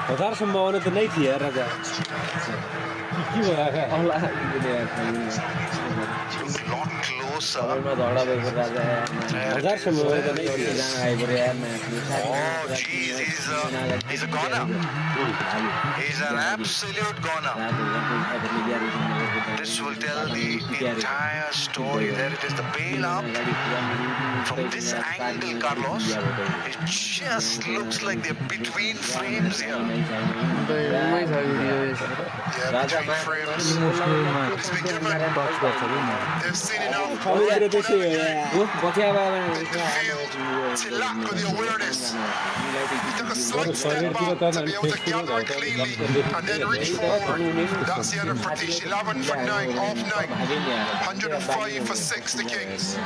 हजार संभावना तो नहीं थी यार राजा क्यों होया है lot closer. हजार संभावना तो नहीं थी Oh, jeez, he's a goner. He's an absolute goner. This will tell the entire story. There it is, the bail up. From this angle, Carlos, it just looks like they're between frames here. Yeah, between frames. He's been given. They've seen enough. They feel Tilak with the awareness. He took a slight step back to be able to gather it cleanly and then reach forward. That's the end of Pratish. 11 for 9, off 9. 105 for 6, the Kings.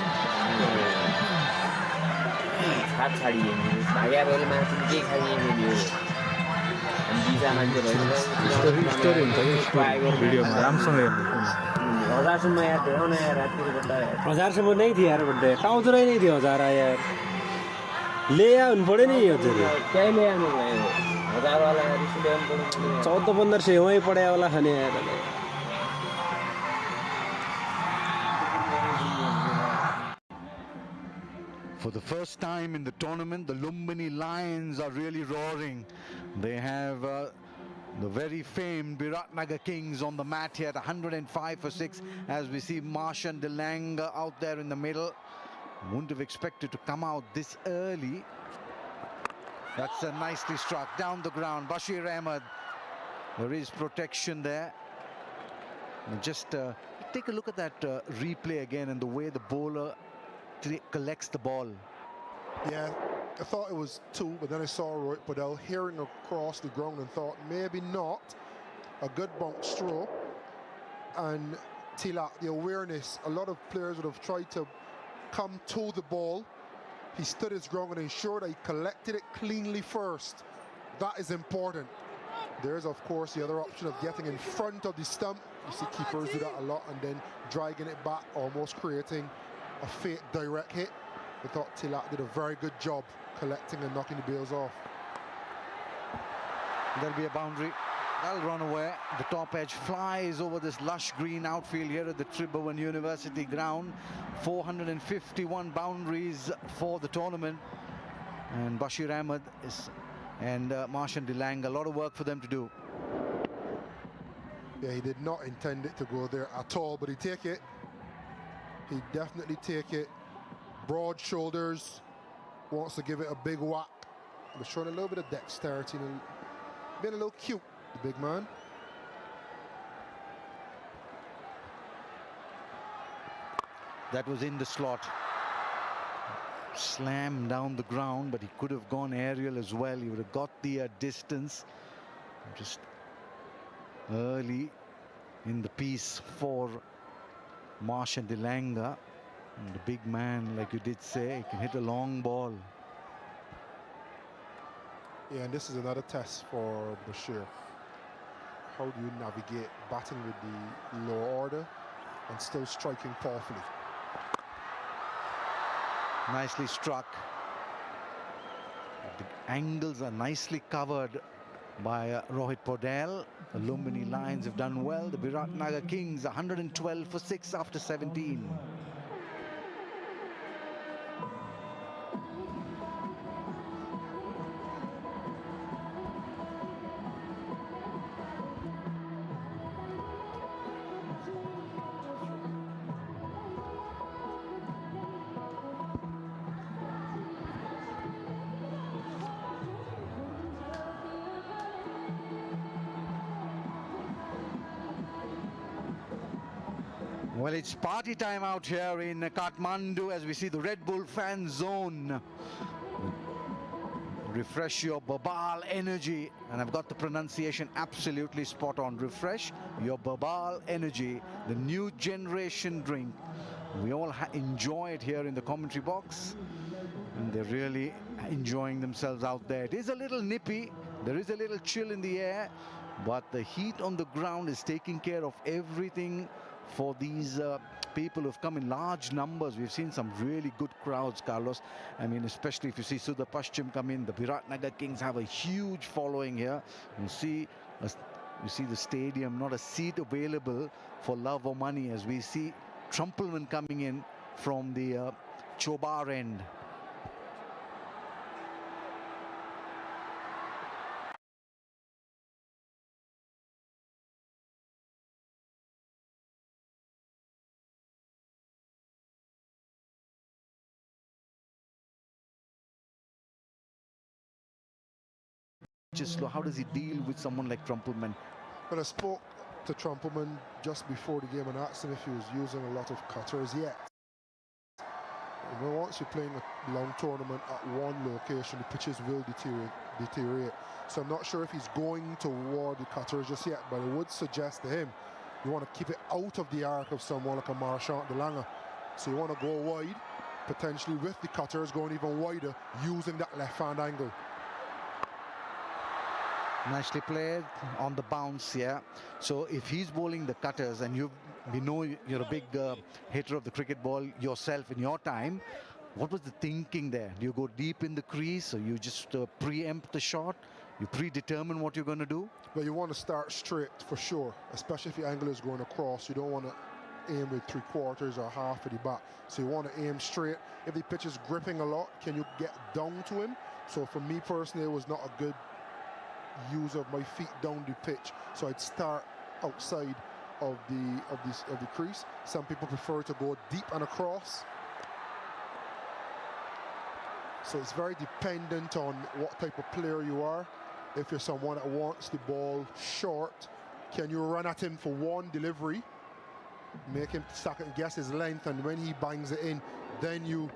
हजार संभावना नहीं थी यार बड्डे trouser ही नहीं थी हजार यार ले आ उन पड़े नहीं होते क्या ले आने हजार वाला 14-15 से वही पड़े वाला खाने यार For the first time in the tournament, the Lumbini Lions are really roaring. They have the very famed Biratnagar Kings on the mat here at 105 for 6 as we see Marshan Delanga out there in the middle. Wouldn't have expected to come out this early. That's nicely struck down the ground. Bashir Ahmed, there is protection there. And just take a look at that replay again and the way the bowler collects the ball. Yeah, I thought it was 2, but then I saw Rohit Padel hearing across the ground and thought maybe not. A good bump stroke. And Tilak, the awareness, a lot of players would have tried to come to the ball. He stood his ground and ensured that he collected it cleanly first. That is important. There's, of course, the other option of getting in front of the stump. You see keepers do that a lot and then dragging it back, almost creating a fake direct hit. I thought Tilak did a very good job collecting and knocking the bails off. There'll be a boundary. That'll run away. The top edge flies over this lush green outfield here at the Tribhuvan University ground. 451 boundaries for the tournament. And Bashir Ahmed and Marshan Delanga, a lot of work for them to do. Yeah, he did not intend it to go there at all, but he take it. He definitely take it. Broad shoulders, wants to give it a big whack. But showing a little bit of dexterity, being a little cute, the big man. That was in the slot. Slammed down the ground, but he could have gone aerial as well. He would have got the distance. Just early in the piece for Marshan Delanga. And the big man, like you did say, he can hit a long ball. Yeah, and this is another test for Bashir. How do you navigate batting with the lower order and still striking powerfully? Nicely struck. The angles are nicely covered by Rohit Podel. The Lumbini Lions have done well. The Biratnagar Kings 112 for 6 after 17. Well, it's party time out here in Kathmandu as we see the Red Bull fan zone. Refresh your Babal energy. And I've got the pronunciation absolutely spot on. Refresh your Babal energy, the new generation drink. We all enjoy it here in the commentary box. And they're really enjoying themselves out there. It is a little nippy. There is a little chill in the air. But the heat on the ground is taking care of everything for these people who've come in large numbers. We've seen some really good crowds, Carlos. I mean, especially if you see Sudha Paschim come in, the Biratnagar Kings have a huge following here. You see the stadium, not a seat available for love or money, as we see Trumpelman coming in from the Chobar end. Just slow. How does he deal with someone like Trumpelman? Well, I spoke to Trumpelman just before the game and asked him if he was using a lot of cutters yet. You know, once you're playing a long tournament at one location, the pitches will deteriorate. So I'm not sure if he's going toward the cutters just yet, but I would suggest to him, you want to keep it out of the arc of someone like a Marchand de Lange. So you want to go wide, potentially with the cutters going even wider, using that left-hand angle. Nicely played on the bounce, yeah. So if he's bowling the cutters, and we know you're a big hitter of the cricket ball yourself in your time, what was the thinking there? Do you go deep in the crease, or you just preempt the shot? You predetermine what you're going to do? Well, you want to start straight for sure, especially if your angle is going across. You don't want to aim with 3/4 or half of the bat. So you want to aim straight. If the pitch is gripping a lot, can you get down to him? So for me personally, it was not a good use of my feet down the pitch, so I'd start outside of the crease. Some people prefer to go deep and across, so it's very dependent on what type of player you are. If you're someone that wants the ball short, can you run at him for one delivery, make him second guess his length, and when he bangs it in, then you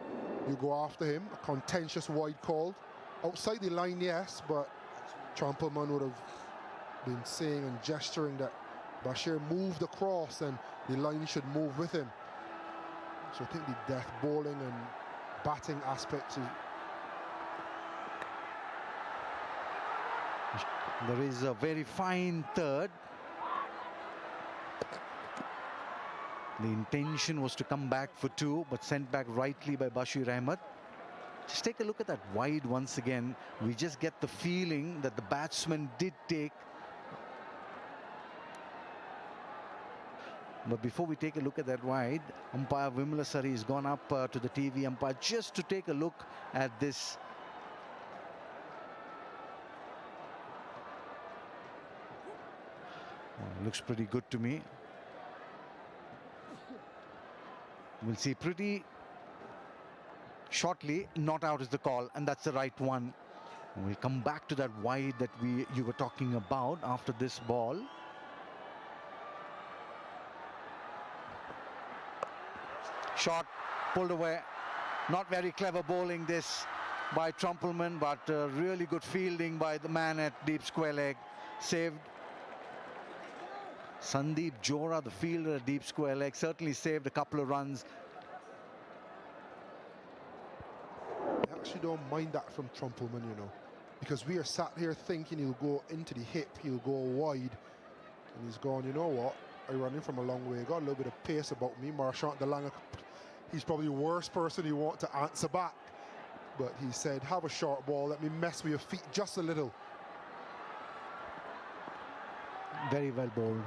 go after him? A contentious wide called outside the line, yes, but Trumpelman would have been saying and gesturing that Bashir moved across and the line should move with him. So I think the death bowling and batting aspects is... There is a very fine third. The intention was to come back for 2, but sent back rightly by Bashir Ahmed. Just take a look at that wide once again. We just get the feeling that the batsman did take. But before we take a look at that wide, umpire Vimalasari has gone up to the TV umpire just to take a look at this. Well, looks pretty good to me. We'll see pretty shortly. Not out is the call, and that's the right one. We'll come back to that wide that you were talking about after this ball. Shot pulled away. Not very clever bowling this by Trumpelman, but really good fielding by the man at deep square leg. Saved. Sandeep Johra, the fielder at deep square leg, certainly saved a couple of runs. I actually don't mind that from Trumpelman, you know, because we are sat here thinking he'll go into the hip, he'll go wide, and he's gone, you know what, I run in from a long way, got a little bit of pace about me. Marchand de Lange, he's probably the worst person you want to answer back, but he said, have a short ball, let me mess with your feet just a little. Very well bowled.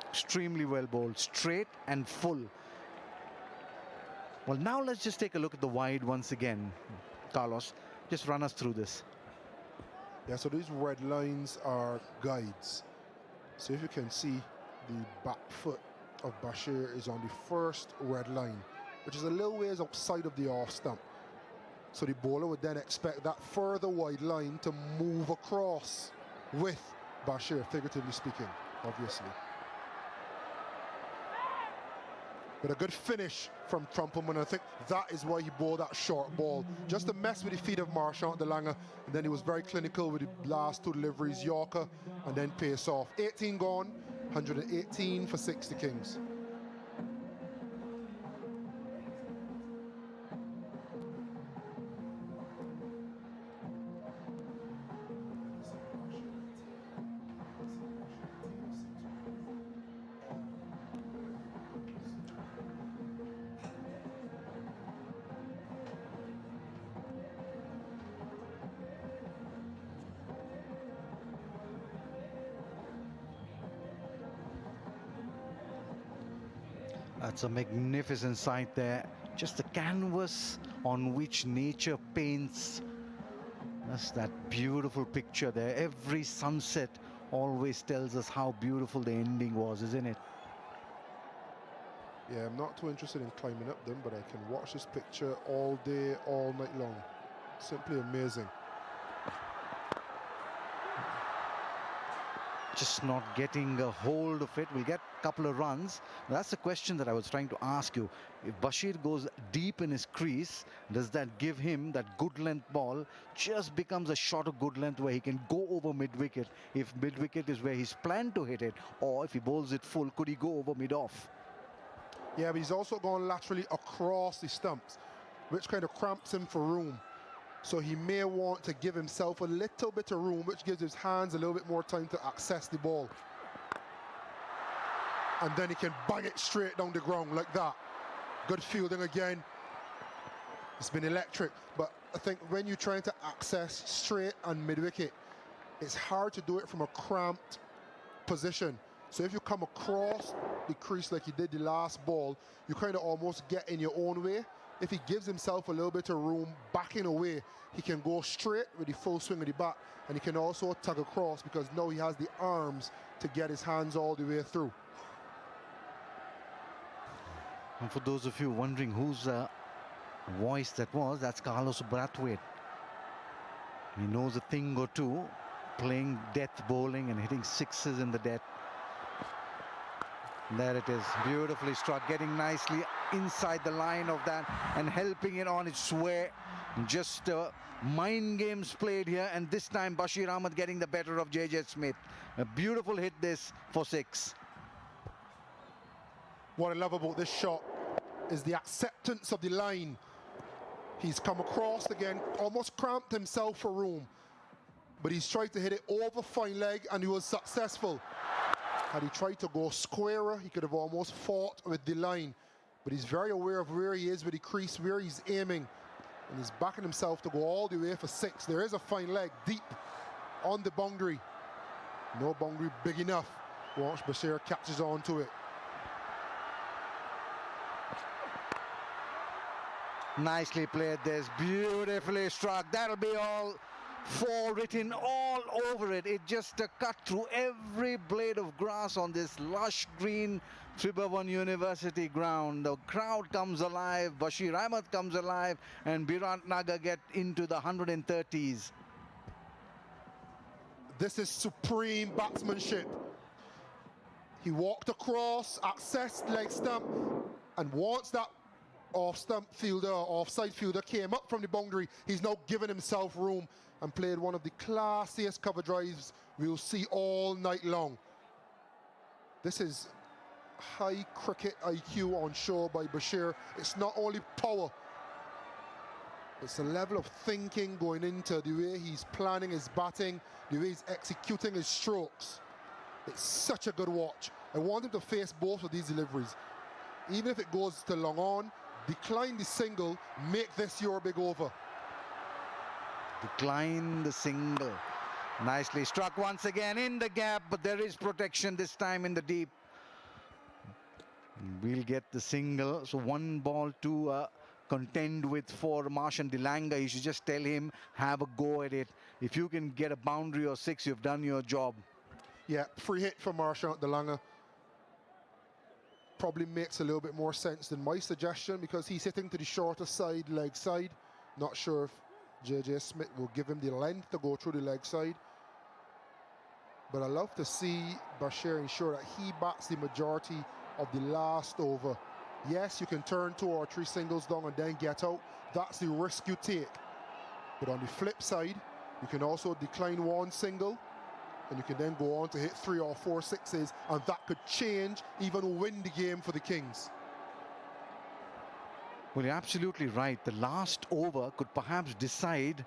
Extremely well bowled, straight and full. Well, now let's just take a look at the wide once again. Carlos, just run us through this. Yeah, so these red lines are guides. So if you can see, the back foot of Bashir is on the first red line, which is a little ways outside of the off stump. So the bowler would then expect that further wide line to move across with Bashir, figuratively speaking, obviously. But a good finish from Trumpelman. I think that is why he bowled that short ball, just to mess with the feet of Marchand de Lange. And then he was very clinical with the last 2 deliveries, Yorker, and then pace off. 18 gone, 118 for 60 Kings. That's a magnificent sight there. Just the canvas on which nature paints. That's that beautiful picture there. Every sunset always tells us how beautiful the ending was, isn't it? Yeah, I'm not too interested in climbing up them, but I can watch this picture all day, all night long. Simply amazing. Just not getting a hold of it. We'll get a couple of runs. That's the question that I was trying to ask you. If Bashir goes deep in his crease, does that give him that good length ball? Just becomes a shot of good length where he can go over mid-wicket. If mid-wicket is where he's planned to hit it, or if he bowls it full, could he go over mid-off? Yeah, but he's also gone laterally across the stumps, which kind of cramps him for room. So he may want to give himself a little bit of room, which gives his hands a little bit more time to access the ball. And then he can bang it straight down the ground like that. Good fielding again. It's been electric. But I think when you're trying to access straight and mid-wicket, it's hard to do it from a cramped position. So if you come across the crease like he did the last ball, you kind of almost get in your own way. If he gives himself a little bit of room backing away, he can go straight with the full swing of the bat, and he can also tug across because now he has the arms to get his hands all the way through. And for those of you wondering whose voice that was, that's Carlos Brathwaite. He knows a thing or two, playing death bowling and hitting sixes in the death. There it is, beautifully struck, getting nicely inside the line of that and helping it on its way. Just mind games played here, and this time Bashir Ahmed getting the better of J.J. Smith. A beautiful hit this for 6. What I love about this shot is the acceptance of the line. He's come across again, almost cramped himself for room, but he's tried to hit it over fine leg and he was successful. Had he tried to go squarer, he could have almost fought with the line, but he's very aware of where he is with the crease, where he's aiming, and he's backing himself to go all the way for 6. There is a fine leg deep on the boundary. No boundary big enough. Watch Bashir catches on to it. Nicely played this, beautifully struck. That'll be all 4 written all over it. It just cut through every blade of grass on this lush green Tribhuvan University ground. The crowd comes alive, Bashir Ahmed comes alive, and Biratnagar get into the 130s. This is supreme batsmanship. He walked across, accessed leg stump, and once that off-stump fielder, offside fielder came up from the boundary, he's now given himself room and played one of the classiest cover drives we'll see all night long. This is high cricket IQ on show by Bashir. It's not only power, it's a level of thinking going into the way he's planning his batting, the way he's executing his strokes. It's such a good watch. I want him to face both of these deliveries. Even if it goes to long on, decline the single, make this your big over. Decline the single. Nicely struck once again in the gap, but there is protection this time in the deep. We'll get the single. So 1 ball to contend with for Marshan Dilanga. You should just tell him, have a go at it. If you can get a boundary or 6, you've done your job. Yeah, free hit for Marshan Dilanga. Probably makes a little bit more sense than my suggestion because he's hitting to the shorter side, leg side. Not sure if J.J. Smith will give him the length to go through the leg side. But I love to see Bashir ensure that he bats the majority of the last over. Yes, you can turn 2 or 3 singles down and then get out. That's the risk you take. But on the flip side, you can also decline 1 single, and you can then go on to hit 3 or 4 sixes, and that could change, even win the game for the Kings. Well, you're absolutely right. The last over could perhaps decide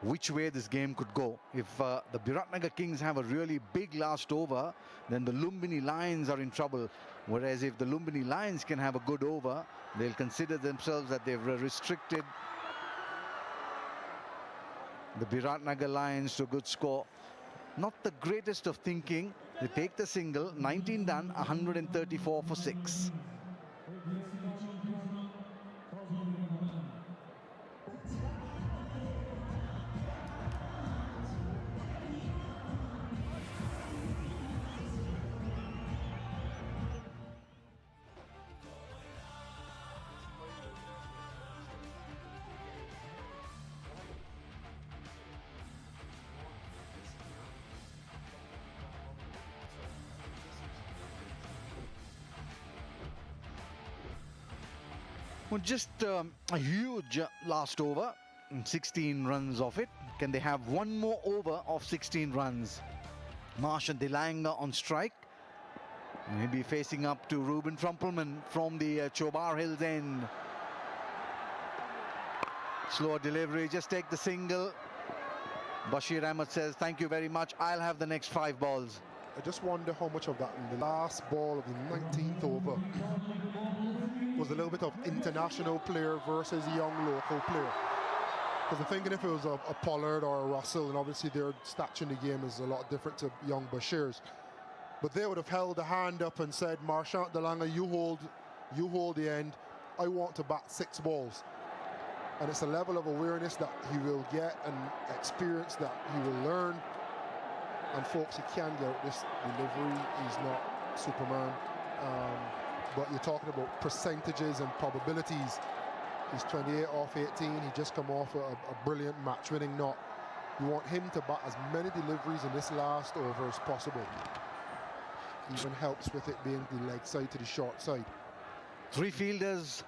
which way this game could go. If the Biratnagar Kings have a really big last over, then the Lumbini Lions are in trouble. Whereas if the Lumbini Lions can have a good over, they'll consider themselves that they've restricted the Biratnagar Lions to a good score. Not the greatest of thinking. They take the single, 19 done, 134 for 6. Well, just a huge last over, and 16 runs of it. Can they have one more over of 16 runs? Marshall Delanga on strike. Maybe facing up to Ruben Trumpelman from the Chobar Hills end. Slower delivery, just take the single. Bashir Ahmed says, thank you very much, I'll have the next 5 balls. I just wonder how much of that in the last ball of the 19th over was a little bit of international player versus young local player. Because I'm thinking if it was a Pollard or a Russell, and obviously their stature in the game is a lot different to young Bashir's, but they would have held the hand up and said, Marchant Delanga, you hold the end. I want to bat 6 balls. And it's a level of awareness that he will get and experience that he will learn. And folks, he can get this delivery. He's not Superman. But you're talking about percentages and probabilities. He's 28 off 18. He just come off a brilliant match-winning knock. You want him to bat as many deliveries in this last over as possible. Even helps with it being the leg side to the short side. 3 fielders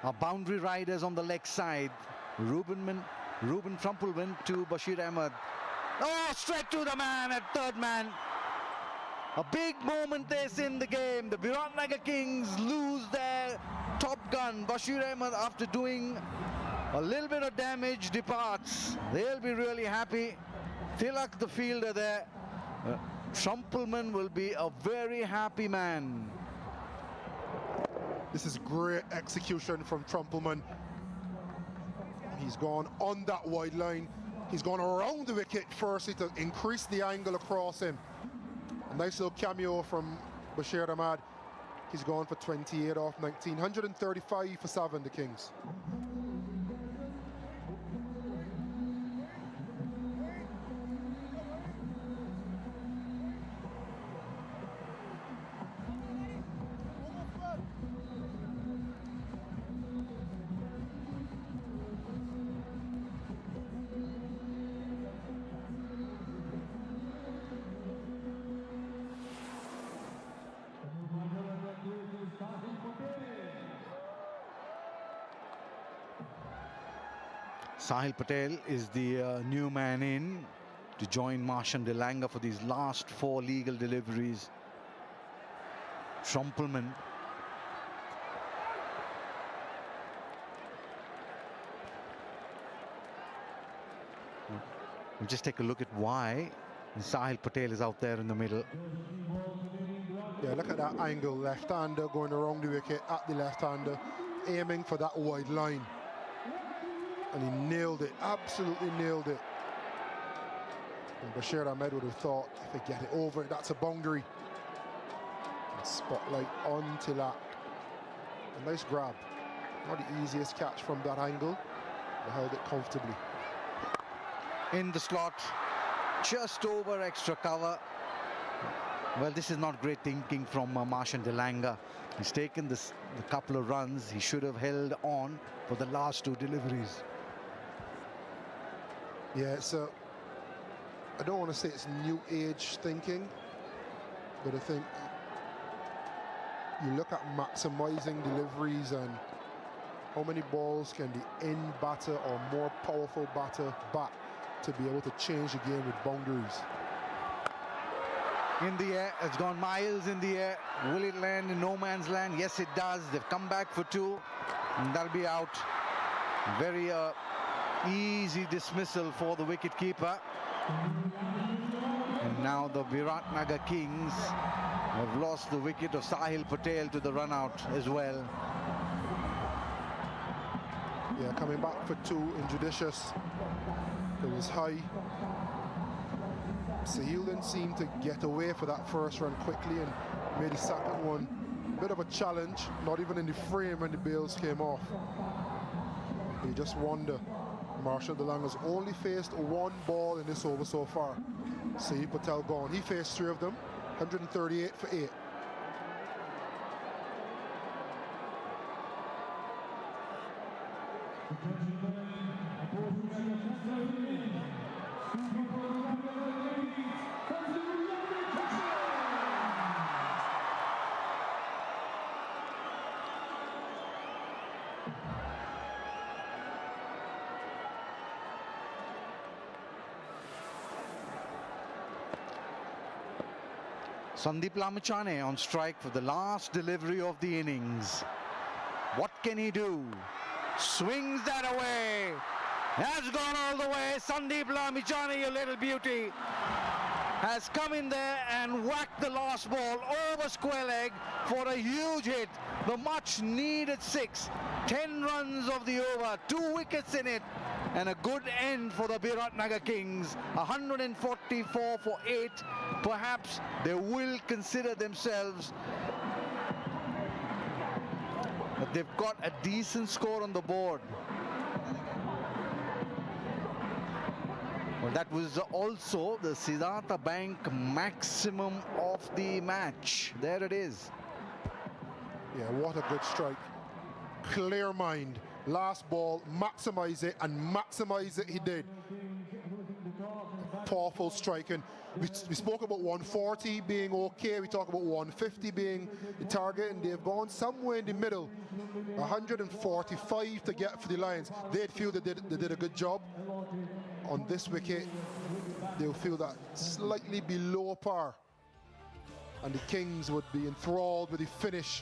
are boundary riders on the leg side. Ruben Trumpelman to Bashir Ahmed. Oh, straight to the man at third man. A big moment this in the game. The Biratnagar Kings lose their top gun. Bashir Ahmed, after doing a little bit of damage, departs. They'll be really happy. Tilak, the fielder there. Trumpelman will be a very happy man. This is great execution from Trumpelman. He's gone on that wide line. He's gone around the wicket firstly to increase the angle across him. A nice little cameo from Bashir Ahmed. He's gone for 28 off 19. 135 for 7, the Kings. Sahil Patel is the new man in to join Marchant Delanga for these last 4 legal deliveries. Trumpelman. We'll just take a look at why Sahil Patel is out there in the middle. Yeah, look at that angle. Left-hander going around the wicket at the left-hander, aiming for that wide line. And he nailed it, absolutely nailed it. And Bashir Ahmed would have thought, if they get it over, that's a boundary. And spotlight on Tilak. A nice grab. Not the easiest catch from that angle. They held it comfortably. In the slot, just over extra cover. Well, this is not great thinking from Marchant Delanga. He's taken the couple of runs. He should have held on for the last 2 deliveries. Yeah, so I don't want to say it's new age thinking, but I think you look at maximizing deliveries and how many balls can the in batter or more powerful batter bat to be able to change the game with boundaries. In the air, it's gone miles in the air. Will it land in no man's land? Yes, it does. They've come back for 2, and that'll be out. Very easy dismissal for the wicket-keeper. And now the Biratnagar Kings have lost the wicket of Sahil Patel to the run-out as well. Yeah, coming back for 2, injudicious. It was high. Sahil didn't seem to get away for that first run quickly and made the second one a bit of a challenge, not even in the frame when the bails came off. You just wonder. Marchant Delanga's only faced 1 ball in this over so far. Sahil Patel gone. He faced 3 of them, 138 for 8. Sandeep Lamachane on strike for the last delivery of the innings. What can he do? Swings that away. Has gone all the way. Sandeep Lamachane, you little beauty, has come in there and whacked the last ball over square leg for a huge hit. The much needed 6. 10 runs of the over, 2 wickets in it, and a good end for the Biratnagar Kings. 144 for 8. Perhaps they will consider themselves that they've got a decent score on the board. Well, that was also the Siddhartha Bank maximum of the match. There it is. Yeah, what a good strike. Clear mind. Last ball, maximise it, and maximise it he did. Powerful striking. We spoke about 140 being okay. We talk about 150 being the target, and they've gone somewhere in the middle. 145 to get for the Lions. They'd feel they did a good job. On this wicket, they'll feel that slightly below par. And the Kings would be enthralled with the finish